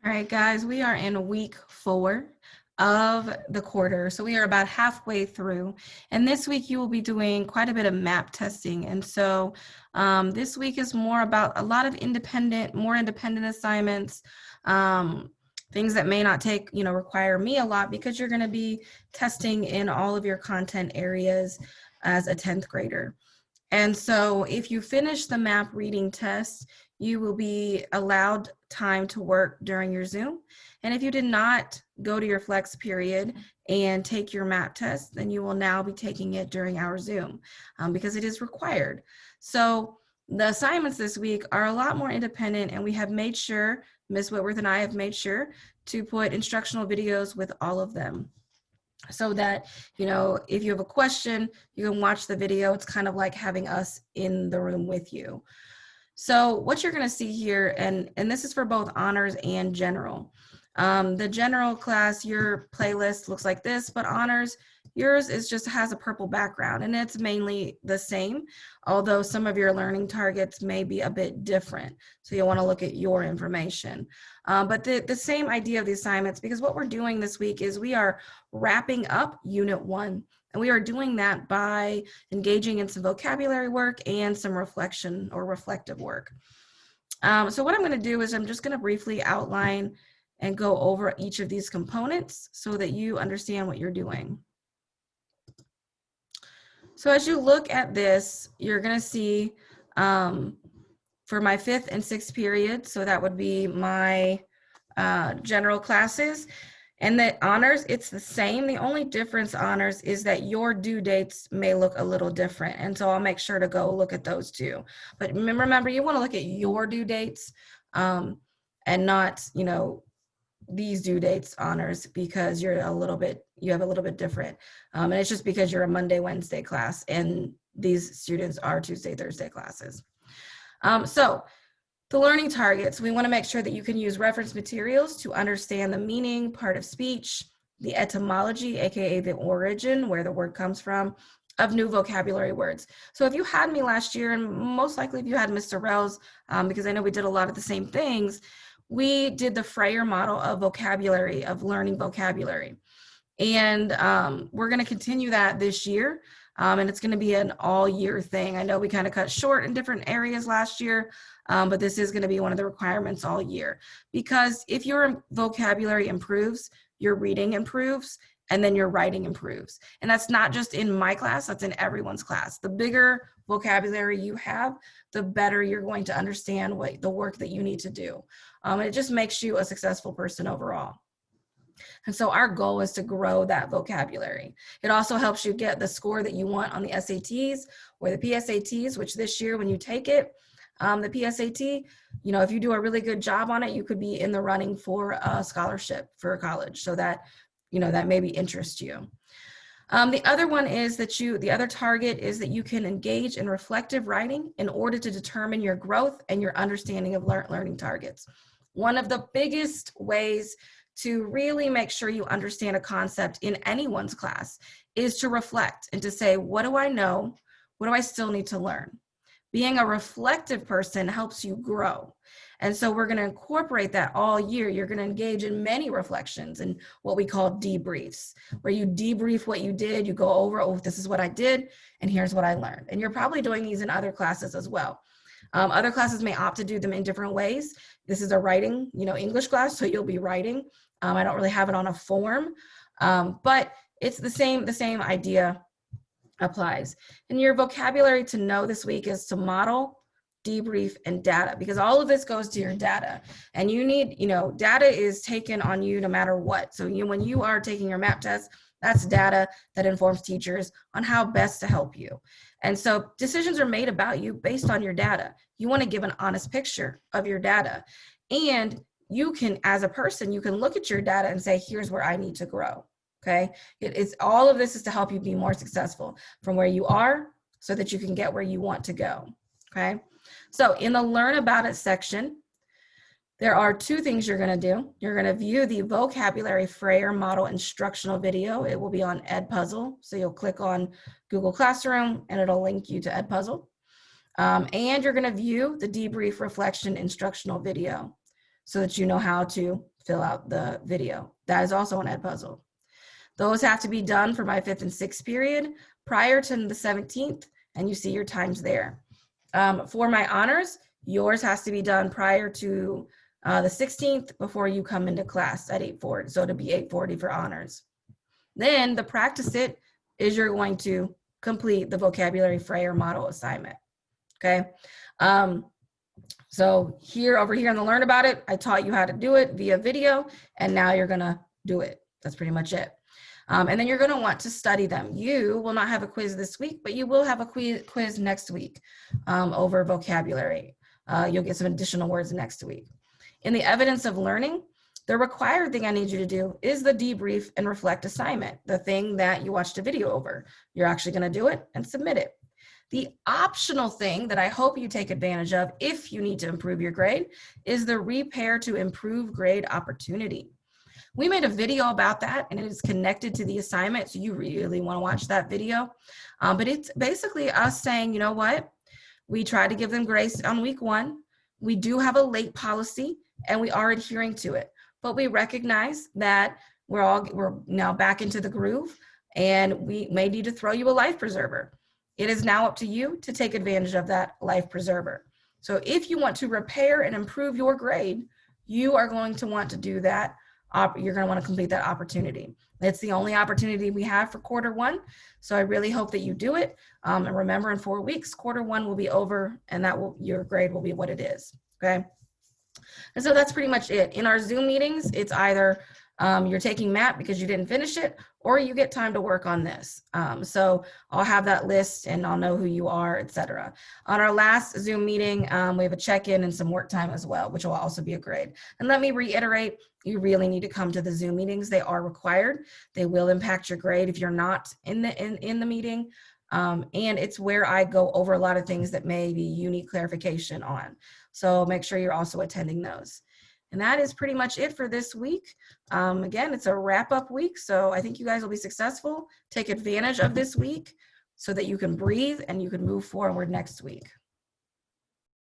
All right, guys, we are in week 4 of the quarter. So we are about halfway through. And this week you will be doing quite a bit of map testing. And so this week is more about a lot of more independent assignments, things that may not require me a lot because you're going to be testing in all of your content areas as a 10th grader. And so if you finish the map reading test, you will be allowed time to work during your Zoom. And if you did not go to your flex period and take your map test, then you will now be taking it during our Zoom because it is required. So the assignments this week are a lot more independent, and we have made sure, Ms. Whitworth and I have made sure to put instructional videos with all of them, so that, if you have a question, you can watch the video. It's kind of like having us in the room with you. So what you're going to see here, and this is for both honors and general. The general class, your playlist looks like this, but honors, yours has a purple background, and it's mainly the same, although some of your learning targets may be a bit different. So you'll want to look at your information. But the same idea of the assignments, because what we're doing this week is we are wrapping up Unit 1. And we are doing that by engaging in some vocabulary work and some reflection or reflective work. So what I'm going to do is I'm just going to briefly outline and go over each of these components so that you understand what you're doing. So as you look at this, you're going to see for my 5th and 6th period, so that would be my general classes. And the honors, it's the same. The only difference, honors, is that your due dates may look a little different. And so I'll make sure to go look at those too. But remember, you want to look at your due dates and not, these due dates, honors, because you have a little bit different. And it's just because you're a Monday, Wednesday class, and these students are Tuesday, Thursday classes. So the learning targets, we want to make sure that you can use reference materials to understand the meaning, part of speech, the etymology, aka the origin, where the word comes from, of new vocabulary words. So if you had me last year, and most likely if you had Mr. Rose, because I know we did a lot of the same things, we did the Freyer model of vocabulary, of learning vocabulary. And we're going to continue that this year. And it's going to be an all-year thing. I know we kind of cut short in different areas last year, but this is going to be one of the requirements all year. Because if your vocabulary improves, your reading improves, and then your writing improves. And that's not just in my class, that's in everyone's class. The bigger vocabulary you have, the better you're going to understand the work that you need to do. And it just makes you a successful person overall. And so our goal is to grow that vocabulary. It also helps you get the score that you want on the SATs or the PSATs, which this year when you take it, the PSAT, if you do a really good job on it, you could be in the running for a scholarship for a college. So that, that maybe interests you. The other one is that the other target is that you can engage in reflective writing in order to determine your growth and your understanding of learning targets. One of the biggest ways to really make sure you understand a concept in anyone's class is to reflect and to say, what do I know? What do I still need to learn? Being a reflective person helps you grow. And so we're going to incorporate that all year. You're going to engage in many reflections and what we call debriefs, where you debrief what you did. You go over, oh, this is what I did, and here's what I learned. And you're probably doing these in other classes as well. Other classes may opt to do them in different ways. This is a writing, English class, so you'll be writing. I don't really have it on a form, but it's the same idea applies. And your vocabulary to know this week is to model, debrief, and data, because all of this goes to your data. And you need, data is taken on you no matter what. So when you are taking your map test, that's data that informs teachers on how best to help you. And so decisions are made about you based on your data. You want to give an honest picture of your data. And you can, as a person, you can look at your data and say, here's where I need to grow, okay? It's all of this is to help you be more successful from where you are so that you can get where you want to go, okay? So in the Learn About It section, there are 2 things you're going to do. You're going to view the vocabulary Freyer model instructional video. It will be on Edpuzzle. So you'll click on Google Classroom and it'll link you to Edpuzzle. And you're going to view the debrief reflection instructional video. so that you know how to fill out the video. That is also an Edpuzzle. Those have to be done for my 5th and 6th period prior to the 17th, and you see your times there. For my honors, yours has to be done prior to the 16th before you come into class at 8:40. So it'll be 8:40 for honors. Then the practice it is you're going to complete the vocabulary Frayer model assignment. Okay. So over here in the Learn About It, I taught you how to do it via video, and now you're going to do it. That's pretty much it. And then you're going to want to study them. You will not have a quiz this week, but you will have a quiz next week over vocabulary. You'll get some additional words next week. In the evidence of learning, the required thing I need you to do is the debrief and reflect assignment, the thing that you watched a video over. You're actually going to do it and submit it. The optional thing that I hope you take advantage of if you need to improve your grade is the repair to improve grade opportunity. We made a video about that, and it is connected to the assignment, so you really want to watch that video. But it's basically us saying, you know what? We tried to give them grace on week 1. We do have a late policy, and we are adhering to it. But we recognize that we're now back into the groove, and we may need to throw you a life preserver. It is now up to you to take advantage of that life preserver. So if you want to repair and improve your grade, you are going to want to do that. You're going to want to complete that opportunity. It's the only opportunity we have for quarter 1. So I really hope that you do it. And remember, in 4 weeks, quarter 1 will be over, and your grade will be what it is. Okay. And so that's pretty much it. In our Zoom meetings, it's either you're taking MAP because you didn't finish it, or you get time to work on this. So I'll have that list, and I'll know who you are, etc. On our last Zoom meeting, we have a check-in and some work time as well, which will also be a grade. And let me reiterate, you really need to come to the Zoom meetings. They are required. They will impact your grade if you're not in the meeting. And it's where I go over a lot of things that maybe you need clarification on. So make sure you're also attending those. And that is pretty much it for this week. Again, it's a wrap-up week, so I think you guys will be successful. Take advantage of this week so that you can breathe and you can move forward next week.